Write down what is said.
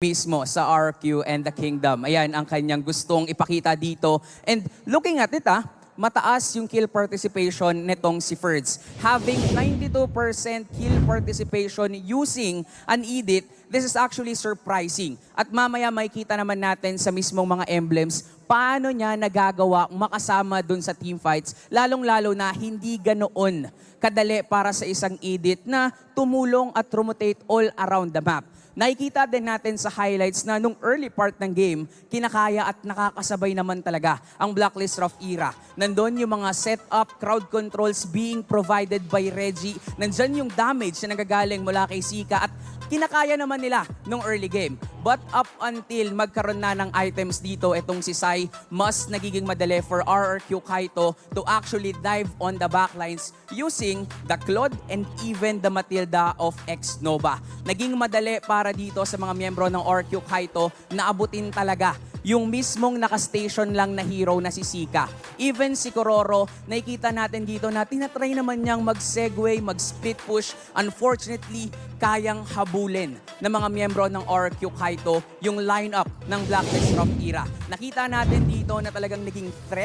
mismo sa RQ and the Kingdom. Ayan ang kanyang gustong ipakita dito. And looking at it, mataas yung kill participation nitong si Ferds. Having 92% kill participation using an edit, this is actually surprising. At mamaya makikita naman natin sa mismong mga emblems paano niya nagagawa makasama dun sa teamfights, lalong-lalo na hindi ganoon kadali para sa isang edit na tumulong at rotate all around the map. Nakikita din natin sa highlights na nung early part ng game, kinakaya at nakakasabay naman talaga ang Blacklist Rough era. Nandun yung mga setup, crowd controls being provided by Reggie. Nandyan yung damage na nagagaling mula kay Sika at kinakaya naman nila nung early game. But up until magkaroon na ng items dito, itong si Sai, mas nagiging madali for RRQ Kaito to actually dive on the backlines using the Claude and even the Matilda of X-Nova. Naging madali para dito sa mga miyembro ng RRQ Kaito na abutin talaga yung mismong nakastation lang na hero na si Sika. Even si Kororo, nakikita natin dito na tinatry naman niyang mag-segue, mag-split push. Unfortunately, kayang habulin ng mga miyembro ng RQ Kaito yung lineup ng Blacklist Rough era. Nakita natin dito na talagang naging threat